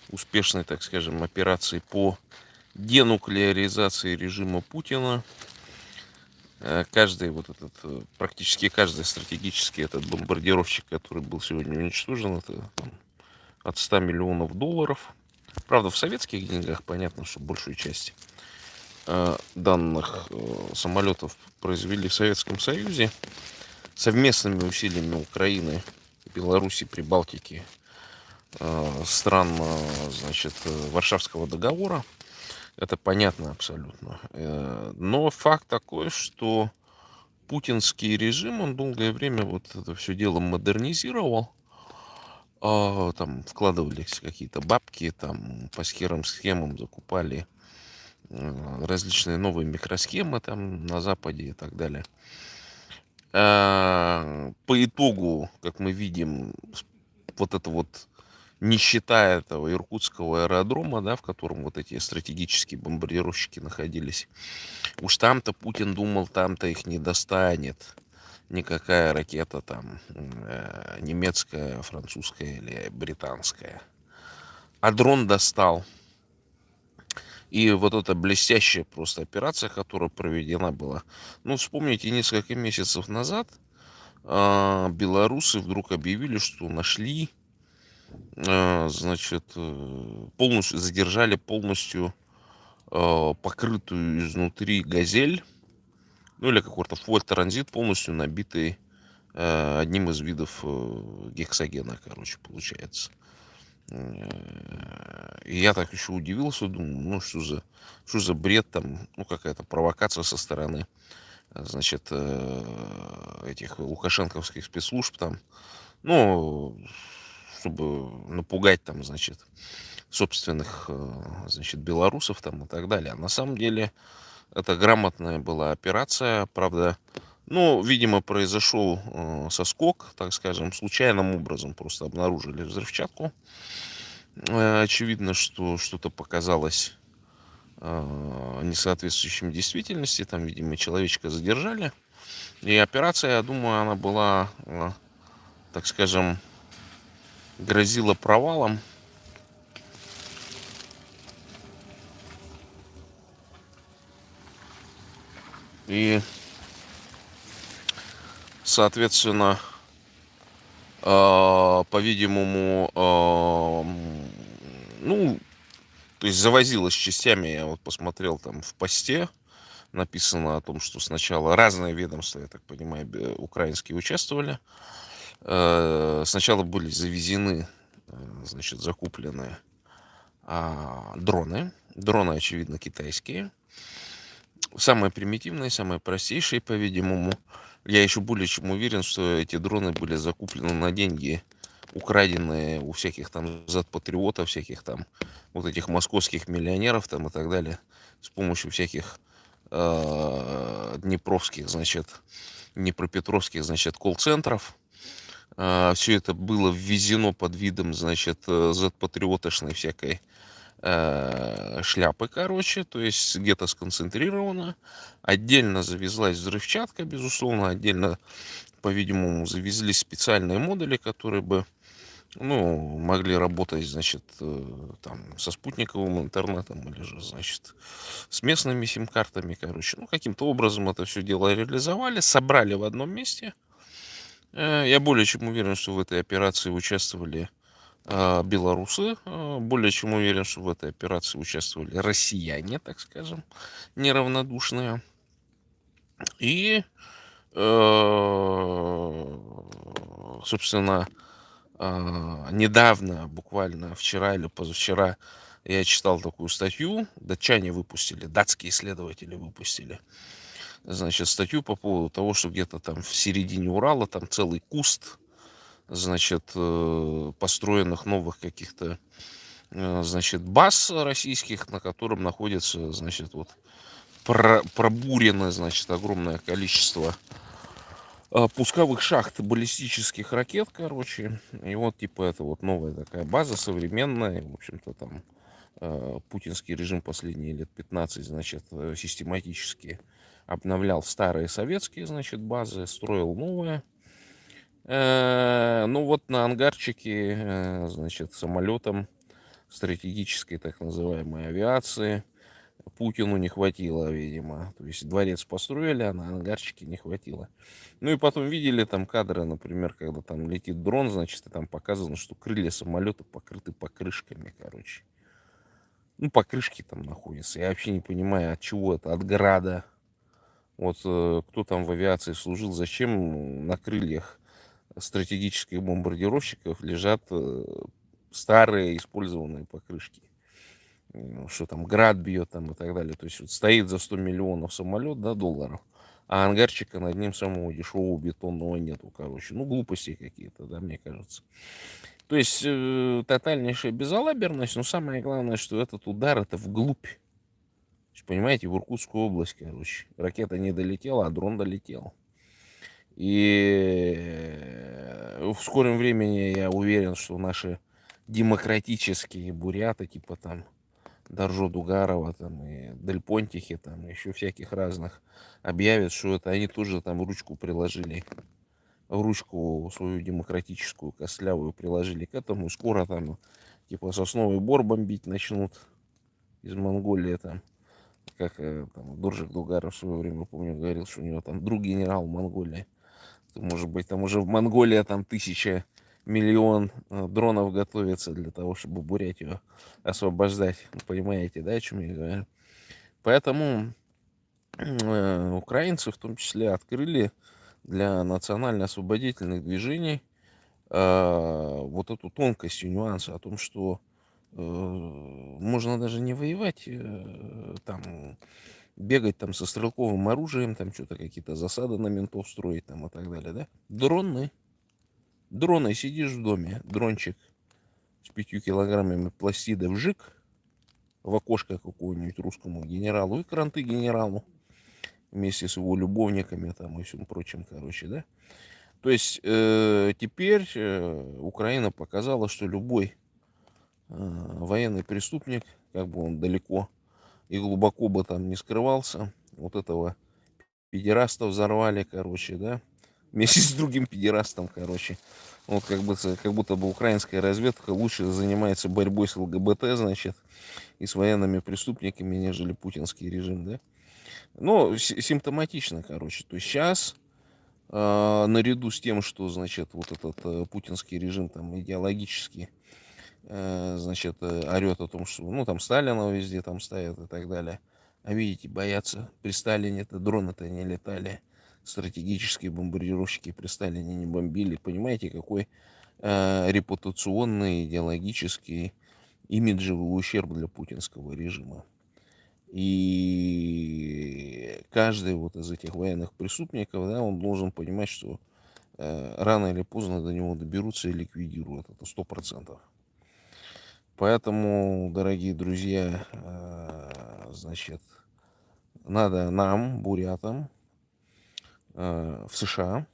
успешной, так скажем, операции по денуклеаризации режима Путина. Каждый вот этот, практически каждый стратегический этот бомбардировщик, который был сегодня уничтожен, это там, от 100 миллионов долларов. Правда, в советских деньгах понятно, что большую часть данных самолетов произвели в Советском Союзе совместными усилиями Украины, Беларуси, Прибалтики, стран, значит, Варшавского договора. Это понятно абсолютно. Но факт такой, что путинский режим, он долгое время вот это все дело модернизировал. Там вкладывались какие-то бабки, там по серым схемам закупали различные новые микросхемы там на Западе и так далее. По итогу, как мы видим, вот это вот нищета этого иркутского аэродрома, да, в котором вот эти стратегические бомбардировщики находились, уж там-то Путин думал, там-то их не достанет никакая ракета там немецкая, французская или британская. А дрон достал. И вот эта блестящая просто операция, которая проведена была. Ну, вспомните, несколько месяцев назад белорусы вдруг объявили, что нашли, значит, полностью задержали полностью покрытую изнутри газель, ну или какой-то Ford Транзит, полностью набитый одним из видов гексогена, короче, получается. И я так еще удивился, думаю, ну что за бред там, ну какая-то провокация со стороны, значит, этих лукашенковских спецслужб там, ну, чтобы напугать там, значит, собственных, значит, белорусов там и так далее. А на самом деле это грамотная была операция, правда, ну, видимо, произошел соскок, так скажем, случайным образом просто обнаружили взрывчатку. Очевидно, что что-то показалось несоответствующим действительности. Там, видимо, человечка задержали. И операция, я думаю, она была, так скажем, грозила провалом. И, соответственно, по-видимому, ну, то есть завозилась частями. Я вот посмотрел там в посте, написано о том, что сначала разные ведомства, я так понимаю, украинские участвовали. Сначала были завезены, значит, закуплены дроны. Дроны, очевидно, китайские. Самые примитивные, самые простейшие, по-видимому. Я еще более чем уверен, что эти дроны были закуплены на деньги, украденные у всяких там Z-патриотов, всяких там вот этих московских миллионеров там и так далее, с помощью всяких днепровских, значит, днепропетровских, значит, колл-центров. Все это было ввезено под видом, значит, Z-патриотошной всякой шляпы, короче, то есть где-то сконцентрировано. Отдельно завезлась взрывчатка, безусловно, отдельно, по-видимому, завезли специальные модули, которые бы, ну, могли работать, значит, там, со спутниковым интернетом или же, значит, с местными сим-картами, короче. Ну, каким-то образом это все дело реализовали, собрали в одном месте. Я более чем уверен, что в этой операции участвовали белорусы. Более чем уверен, что в этой операции участвовали россияне, так скажем, неравнодушные. И, собственно, недавно, буквально вчера или позавчера, я читал такую статью, датчане выпустили, датские исследователи выпустили, значит, статью по поводу того, что где-то там в середине Урала там целый куст, значит, построенных новых каких-то, значит, баз российских, на котором находится, значит, вот пробурено, значит, огромное количество пусковых шахт баллистических ракет, короче. И вот, типа, это вот новая такая база, современная. В общем-то, там путинский режим последние лет 15, значит, систематически обновлял старые советские, значит, базы, строил новые. Ну вот на ангарчике, значит, самолетом стратегической так называемой авиации. Путину не хватило, видимо. То есть дворец построили, а на ангарчике не хватило. Ну и потом видели там кадры, например, когда там летит дрон, значит, и там показано, что крылья самолета покрыты покрышками, короче. Ну, покрышки там находятся. Я вообще не понимаю, от чего это, от града. Вот кто там в авиации служил, зачем на крыльях стратегических бомбардировщиков лежат старые использованные покрышки. Что там град бьет там и так далее. То есть вот стоит за 100 миллионов самолет, да, долларов, а ангарчика над ним самого дешевого бетонного нету, короче. Ну, глупости какие-то, да, мне кажется. То есть тотальнейшая безалаберность, но самое главное, что этот удар, это вглубь. Понимаете, в Иркутскую область, короче. Ракета не долетела, а дрон долетел. И в скором времени я уверен, что наши демократические буряты, типа там Доржо Дугарова, там и Дель Понтихи, там еще всяких разных, объявят, что это они тоже там ручку приложили, в ручку свою демократическую костлявую приложили к этому. И скоро там типа Сосновый Бор бомбить начнут из Монголии там. Как там, Доржик Дугаров в свое время, помню, говорил, что у него там друг генерал в Монголии. Может быть, там уже в Монголии там 1 000 000 000 дронов готовится для того, чтобы Бурятию освобождать. Понимаете, да, о чем я говорю? Поэтому украинцы в том числе открыли для национально-освободительных движений вот эту тонкость и нюанс о том, что можно даже не воевать, там, бегать там со стрелковым оружием, там что-то какие-то засады на ментов строить там и так далее, да? Дроны, сидишь в доме, дрончик с 5 килограммами пластида вжик в окошко какому-нибудь русскому генералу и кранты генералу вместе с его любовниками там и всем прочим, короче, да? То есть теперь Украина показала, что любой военный преступник, как бы он далеко и глубоко бы там не скрывался, вот этого педераста взорвали, короче, да, вместе с другим педерастом, короче. Вот как будто бы украинская разведка лучше занимается борьбой с ЛГБТ, значит, и с военными преступниками, нежели путинский режим, да. Ну, симптоматично, короче. То есть сейчас, наряду с тем, что, значит, вот этот путинский режим там идеологически, значит, орет о том, что, ну, там Сталина везде там ставят и так далее. А видите, боятся. При Сталине-то дроны-то не летали. Стратегические бомбардировщики при Сталине не бомбили. Понимаете, какой репутационный, идеологический, имиджевый ущерб для путинского режима. И каждый вот из этих военных преступников, да, он должен понимать, что рано или поздно до него доберутся и ликвидируют. Это 100%. Поэтому, дорогие друзья, значит, надо нам, бурятам, в США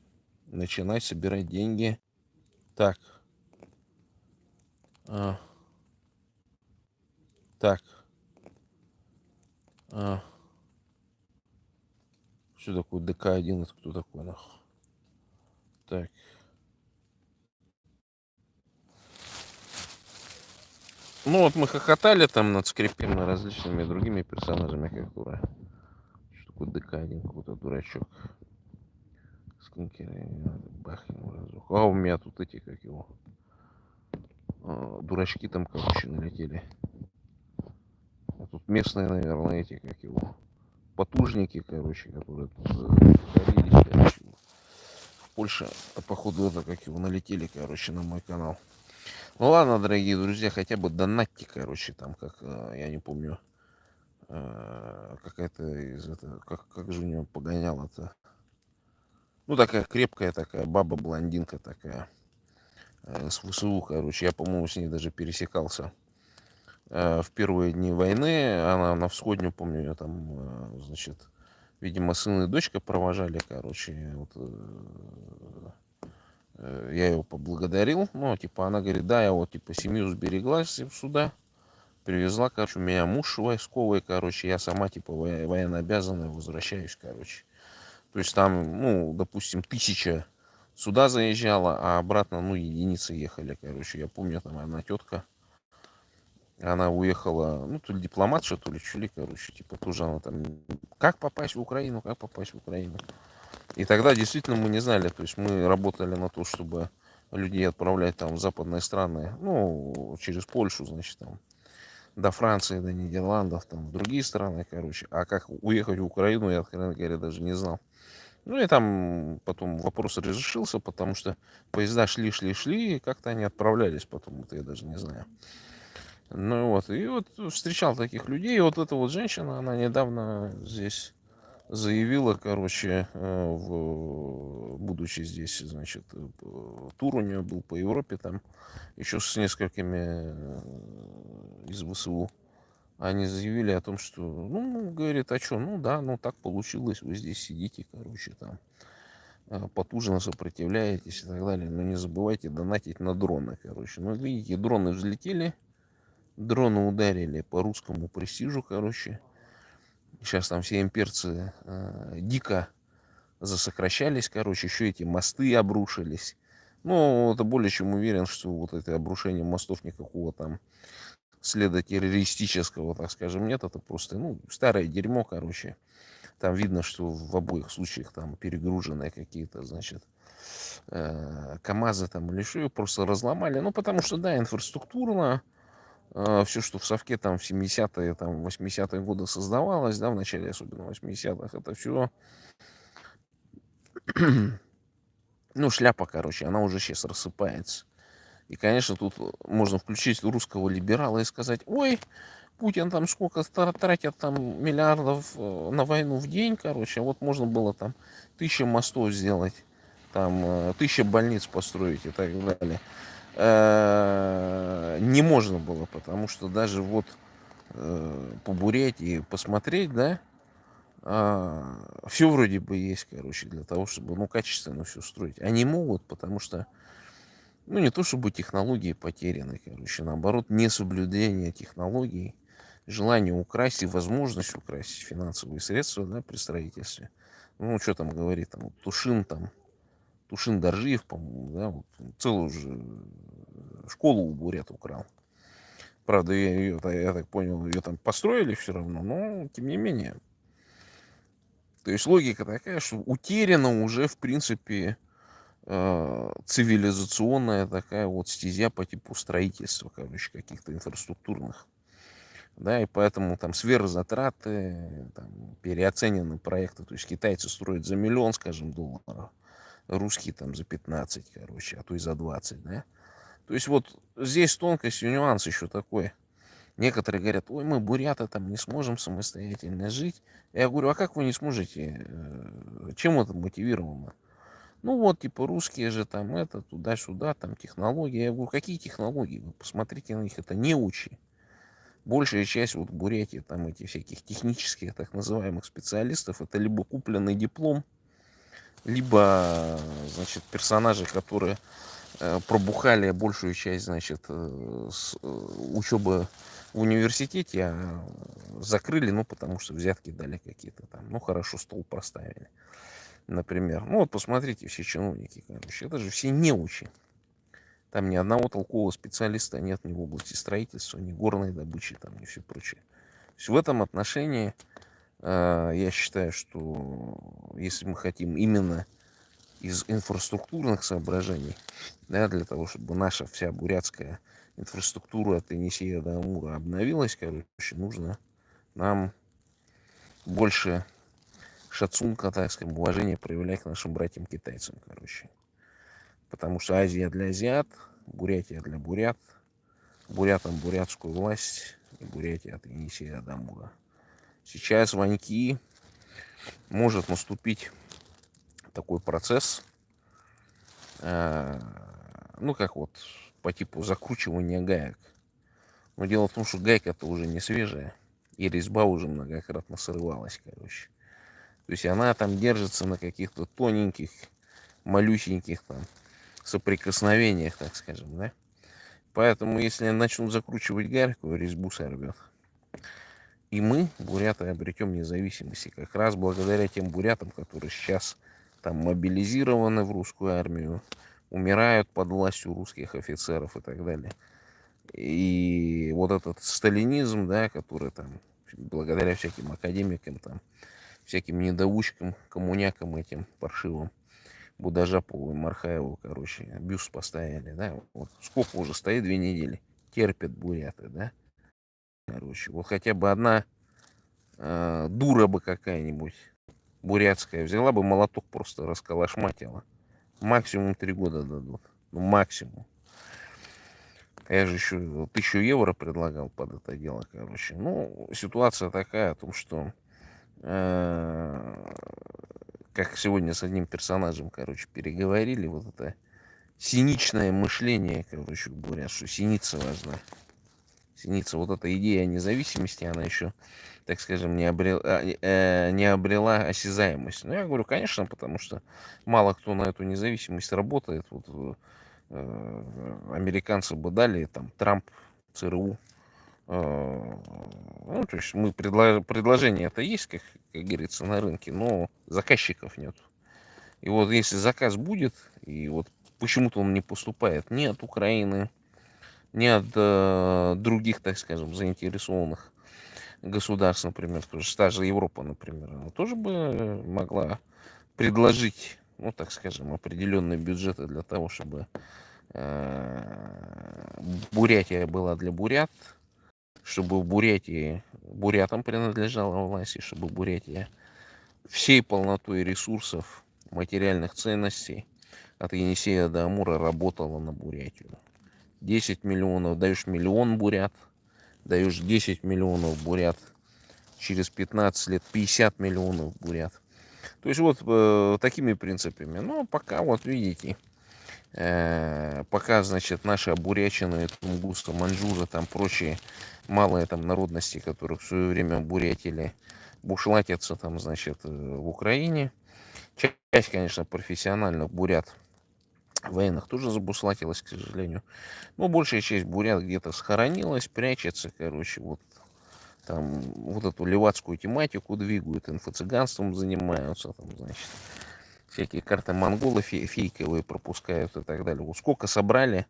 начинать собирать деньги. Так, так, что такое ДК-1? Это кто такой, нахуй? Так. Ну вот мы хохотали там над Скрипиным различными другими персонажами, как дура. Что такое ДК-1? Какой-то дурачок. Скинкеры, бахнем разок. А у меня тут эти, как его, дурачки там, короче, налетели. А тут местные, наверное, эти, как его, потужники, короче, которые тут творились, короче. В Польше, походу, это, как его, налетели, короче, на мой канал. Ну ладно, дорогие друзья, хотя бы донатьте, короче, там, как, я не помню, какая-то из этого, как же у него погоняла-то. Ну, такая крепкая такая баба-блондинка такая, с ВСУ, короче. Я, по-моему, с ней даже пересекался в первые дни войны. Она на всходнюю, помню, я там, значит, видимо, сын и дочка провожали, короче. Вот, я его поблагодарил. Ну, типа, она говорит, да, я вот, типа, семью сберегла сюда. Привезла, короче, у меня муж войсковый, короче. Я сама, типа, военнообязанная, возвращаюсь, короче. То есть там, ну, допустим, 1000 сюда заезжала, а обратно, ну, единицы ехали, короче. Я помню, там одна тетка Она уехала, ну, то ли дипломатша, то ли чули, короче, типа, тоже она там, как попасть в Украину, как попасть в Украину. И тогда действительно мы не знали, то есть мы работали на то, чтобы людей отправлять там в западные страны, ну, через Польшу, значит, там, до Франции, до Нидерландов, там, в другие страны, короче. А как уехать в Украину, я, откровенно говоря, даже не знал. Ну и там потом вопрос разрешился, потому что поезда шли, и как-то они отправлялись потом, это я даже не знаю. Ну вот, и вот встречал таких людей, и вот эта вот женщина, она недавно здесь заявила, короче, будучи здесь, значит, тур у нее был по Европе там, еще с несколькими из ВСУ. Они заявили о том, что, ну, говорит, а что, ну да, ну так получилось, вы здесь сидите, короче, там, потужно сопротивляетесь и так далее. Но не забывайте донатить на дроны, короче. Ну, видите, дроны взлетели, дроны ударили по русскому престижу, короче. Сейчас там все имперцы дико засокращались, короче, еще эти мосты обрушились. Ну, это более чем уверен, что вот это обрушение мостов никакого там следа террористического, так скажем, нет. Это просто, ну, старое дерьмо, короче. Там видно, что в обоих случаях там перегруженные какие-то, значит, КАМАЗы там или что, просто разломали. Ну, потому что, да, инфраструктурно, все, что в Совке там в 70-е, там 80-е годы создавалось, да, в начале особенно 80-х, это все, ну, шляпа, короче, она уже сейчас рассыпается. И, конечно, тут можно включить русского либерала и сказать, ой, Путин там сколько тратит там миллиардов на войну в день, короче, а вот можно было там 1000 мостов сделать, там 1000 больниц построить и так далее. Не можно было, потому что даже вот по Бурятии посмотреть, да, все вроде бы есть, короче, для того, чтобы, ну, качественно все строить. Они могут, потому что, ну, не то чтобы технологии потеряны, короче, наоборот, несоблюдение технологий, желание украсть и возможность украсть финансовые средства, да, при строительстве. Ну, что там говорит, там, вот Тушин Доржиев, по-моему, да, вот, целую же школу у бурят украл. Правда, я так понял, ее там построили все равно, но тем не менее. То есть логика такая, что утеряна уже, в принципе, цивилизационная такая вот стезя по типу строительства, короче, каких-то инфраструктурных. Да, и поэтому там сверхзатраты, там, переоценены проекты. То есть китайцы строят за миллион, скажем, долларов, русские там за 15, короче, а то и за 20, да. То есть вот здесь тонкость и нюанс еще такой. Некоторые говорят, ой, мы, буряты, там не сможем самостоятельно жить. Я говорю, а как вы не сможете? Чем это мотивировано? Ну вот, типа, русские же там это, туда-сюда, там технологии. Я говорю, какие технологии? Вы посмотрите на них, это неучи. Большая часть вот Бурятии, там этих всяких технических так называемых специалистов, это либо купленный диплом, либо, значит, персонажи, которые пробухали большую часть, значит, учебы в университете, а закрыли, ну, потому что взятки дали какие-то там, ну, хорошо, стол поставили, например. Ну, вот посмотрите, все чиновники, короче, это же все неучи. Там ни одного толкового специалиста нет ни в области строительства, ни горной добычи, там, ни все прочее. То есть в этом отношении я считаю, что если мы хотим именно из инфраструктурных соображений, да, для того, чтобы наша вся бурятская инфраструктура от Енисея до Амура обновилась, короче, нужно нам больше шацунка, так сказать, уважения проявлять к нашим братьям-китайцам, короче. Потому что Азия для азиат, Бурятия для бурят, бурятам бурятскую власть и Бурятия от Енисея до Амура. Сейчас в Аньки может наступить такой процесс, ну, как вот по типу закручивания гаек. Но дело в том, что гайка-то уже не свежая, и резьба уже многократно срывалась, короче. То есть она там держится на каких-то тоненьких, малюсеньких там соприкосновениях, так скажем, да. Поэтому, если начнут закручивать гайку, резьбу сорвет. И мы, буряты, обретем независимость. И как раз благодаря тем бурятам, которые сейчас там мобилизированы в русскую армию, умирают под властью русских офицеров и так далее. И вот этот сталинизм, да, который там благодаря всяким академикам, там, всяким недоучкам, коммунякам этим паршивым, Будажапову и Мархаеву, короче, бюст поставили, да, вот сколько уже стоит, 2 недели, терпят буряты, да, короче, вот хотя бы одна дура бы какая-нибудь бурятская взяла бы молоток, просто расколошматила, максимум 3 года дадут, ну, максимум. Я же еще 1000 евро предлагал под это дело, короче. Ну, ситуация такая о том, что э, как сегодня с одним персонажем, короче, переговорили, вот это синичное мышление, короче, говорят, что синица важна. Синица, вот эта идея независимости, она еще, так скажем, не обрела осязаемость. Ну, я говорю, конечно, потому что мало кто на эту независимость работает. Вот американцы бы дали, там, Трамп, ЦРУ. Ну, то есть предложение это есть, как говорится, на рынке, но заказчиков нет. И вот если заказ будет, и вот почему-то он не поступает ни от Украины, ни от других, так скажем, заинтересованных государств, например, тоже та же Европа, например, она тоже бы могла предложить, ну, так скажем, определенные бюджеты для того, чтобы Бурятия была для бурят, чтобы в Бурятии бурятам принадлежала власть, и чтобы Бурятия всей полнотой ресурсов, материальных ценностей от Енисея до Амура работала на Бурятию. 10 миллионов, даешь миллион бурят, даешь 10 миллионов бурят, через 15 лет 50 миллионов бурят. То есть вот такими принципами. Но пока вот видите, пока, значит, наши обуряченные, тунгусы, маньчжуры, там прочие малые там народности, которых в свое время бурятили, бушлатятся там, значит, в Украине. Часть, конечно, профессиональных бурят военных тоже забуслатилась, к сожалению. Но большая часть бурят где-то схоронилась, прячется, короче, вот там вот эту левацкую тематику двигают, инфо-цыганством занимаются, там, значит, всякие карты монголы фейковые пропускают и так далее. Вот сколько собрали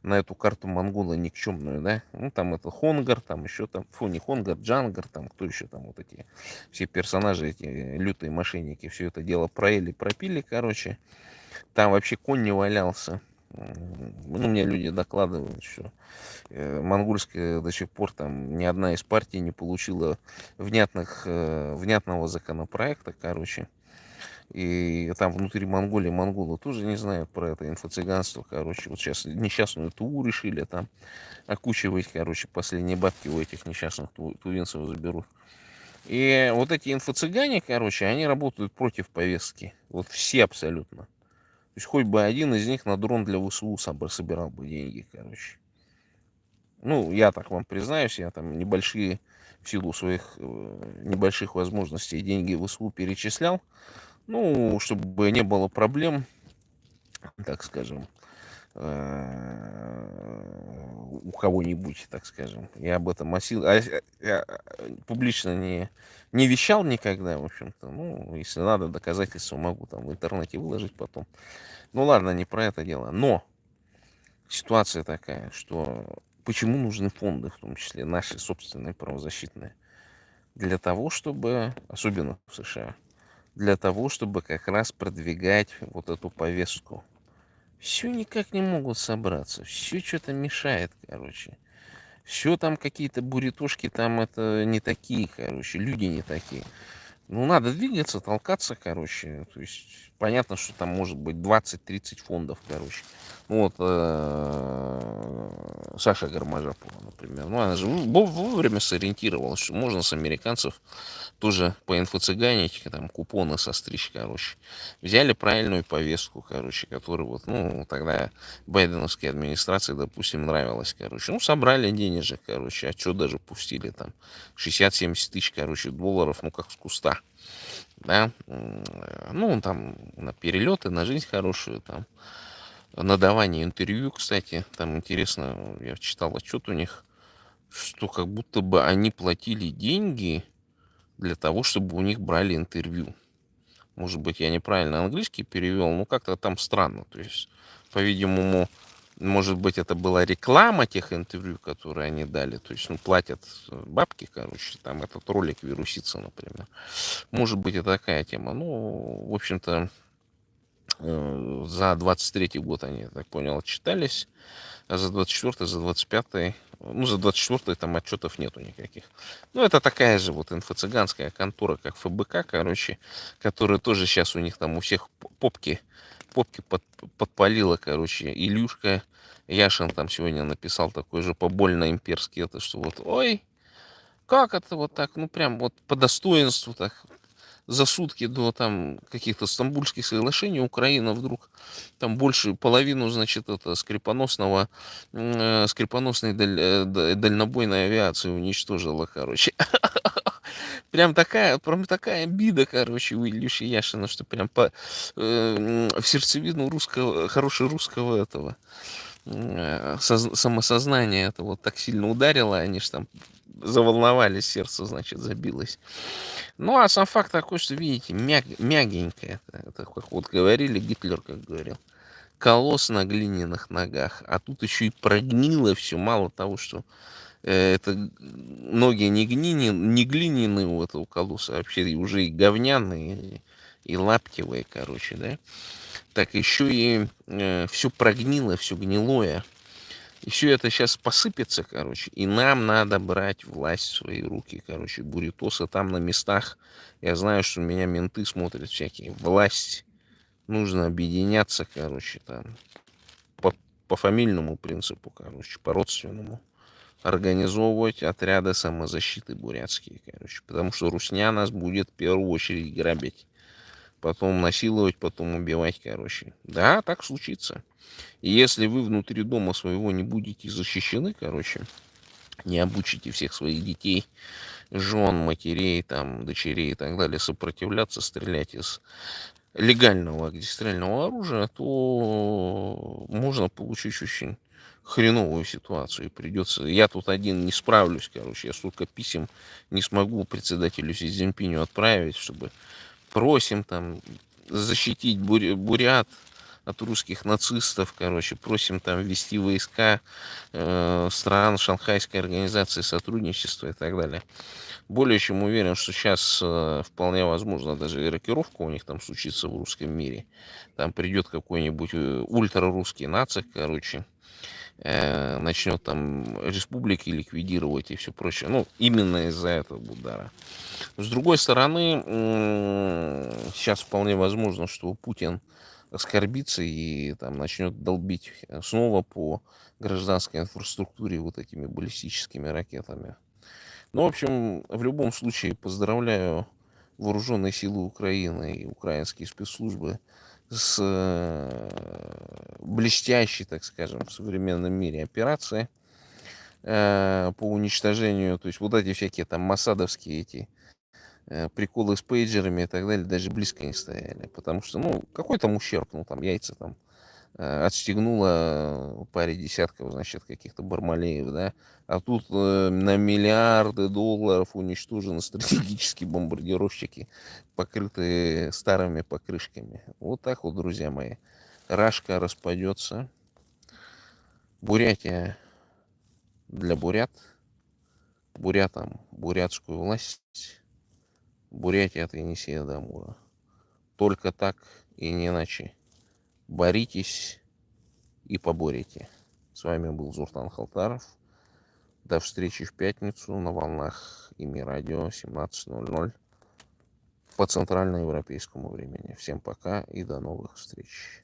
на эту карту монгола никчемную, да? Ну, там это Хонгар, там еще там, фу, не Хонгар, Джангар, там, кто еще там, вот эти все персонажи, эти лютые мошенники, все это дело проели, пропили, короче. Там вообще конь не валялся. Ну, мне люди докладывают, что монгольская до сих пор там ни одна из партий не получила внятного законопроекта, короче. И там внутри Монголии монголы тоже не знают про это инфо-цыганство, короче. Вот сейчас несчастную Туву решили там окучивать, короче, последние бабки у этих несчастных тувинцев заберут. И вот эти инфо-цыгане, короче, они работают против повестки. Вот все абсолютно. То есть хоть бы один из них на дрон для ВСУ собирал бы деньги, короче. Ну, я так вам признаюсь, я там небольшие, в силу своих небольших возможностей, деньги в ВСУ перечислял. Ну, чтобы не было проблем, так скажем, у кого-нибудь, так скажем. Я об этом я публично не вещал никогда, в общем-то. Ну, если надо, доказательства могу там в интернете выложить потом. Ну ладно, не про это дело. Но ситуация такая, что почему нужны фонды, в том числе наши собственные правозащитные? Для того, чтобы, особенно в США, для того, чтобы как раз продвигать вот эту повестку. Все никак не могут собраться, все что-то мешает, короче. Все там какие-то буритошки, там это не такие, короче, люди не такие. Ну, надо двигаться, толкаться, короче. То есть, понятно, что там может быть 20-30 фондов, короче. Ну, вот Саша Гармажапова, например. Ну, она же вовремя сориентировалась, что можно с американцев тоже по инфо-цыганить, там, купоны состричь, короче. Взяли правильную повестку, короче, которая вот, ну, тогда байденовской администрации, допустим, нравилась, короче. Ну, собрали денежек, короче, а что даже пустили там 60-70 тысяч, короче, долларов, ну, как с куста, да. Ну, там, на перелеты, на жизнь хорошую, там, на давание интервью, кстати, там интересно, я читал отчет у них, что как будто бы они платили деньги для того, чтобы у них брали интервью. Может быть, я неправильно английский перевел, но как-то там странно. То есть, по-видимому, Может быть, это была реклама тех интервью, которые они дали. То есть, ну, платят бабки, короче, там этот ролик вирусится, например. Может быть, это такая тема. Ну, в общем-то, за 23-й год они, я так понял, отчитались, а за 24-й, за 25-й, ну, за 24-й там отчетов нету никаких. Ну, это такая же вот инфо-цыганская контора, как ФБК, короче, которая тоже сейчас у них там у всех попки подпалила, короче. Илюшка Яшин там сегодня написал такой же побольно имперский, это что вот, ой, как это вот так, ну, прям вот по достоинству так, за сутки до там каких-то стамбульских соглашений Украина вдруг там больше половину, значит, это скрипоносной дальнобойной авиации уничтожила, короче. Прям такая обида, короче, у Ильюши Яшина, что прям в сердцевину русского, хорошего русского этого самосознание это вот так сильно ударило, они же там заволновались, сердце, значит, забилось. Ну, а сам факт такой, что, видите, мягенькое. Это как вот говорили, Гитлер как говорил. Колосс на глиняных ногах. А тут еще и прогнило все. Мало того, что это ноги не глиняные у этого колосса, а вообще уже и говняные, и лаптевые, короче, да. Так еще и все прогнило, все гнилое. И все это сейчас посыпется, короче, и нам надо брать власть в свои руки, короче, буритосы там на местах. Я знаю, что меня менты смотрят всякие. Власть, нужно объединяться, короче, там, по, по фамильному принципу, короче, по родственному. Организовывать отряды самозащиты бурятские, короче, потому что русня нас будет в первую очередь грабить. Потом насиловать, потом убивать, короче. Да, так случится. И если вы внутри дома своего не будете защищены, короче, не обучите всех своих детей, жен, матерей, там, дочерей и так далее сопротивляться, стрелять из легального огнестрельного оружия, то можно получить очень хреновую ситуацию. И придется... Я тут один не справлюсь, короче. Я столько писем не смогу председателю Си Цзиньпиню отправить, чтобы просим там защитить бурят от русских нацистов, короче, просим там ввести войска стран Шанхайской организации сотрудничества и так далее. Более чем уверен, что сейчас вполне возможно даже и рокировка у них там случится в русском мире. Там придет какой-нибудь ультрарусский нацик, короче, начнет там республики ликвидировать и все прочее. Ну, именно из-за этого удара. С другой стороны, сейчас вполне возможно, что Путин оскорбится и там начнет долбить снова по гражданской инфраструктуре вот этими баллистическими ракетами. Ну, в общем, в любом случае поздравляю вооруженные силы Украины и украинские спецслужбы с блестящей, так скажем, в современном мире операцией по уничтожению, то есть вот эти всякие там масадовские эти приколы с пейджерами и так далее даже близко не стояли, потому что, ну, какой там ущерб, ну, там яйца там отстегнула паре десятков, значит, каких-то бармалеев, да, а тут на миллиарды долларов уничтожены стратегические бомбардировщики, покрытые старыми покрышками. Вот так вот, друзья мои, Рашка распадется, Бурятия для бурят, бурятам бурятскую власть, Бурятия от Енисея до Амура. Только так и не иначе. Боритесь и поборете. С вами был Зуртан Халтаров. До встречи в пятницу на волнах ИМИ Радио 17:00 по центральноевропейскому времени. Всем пока и до новых встреч.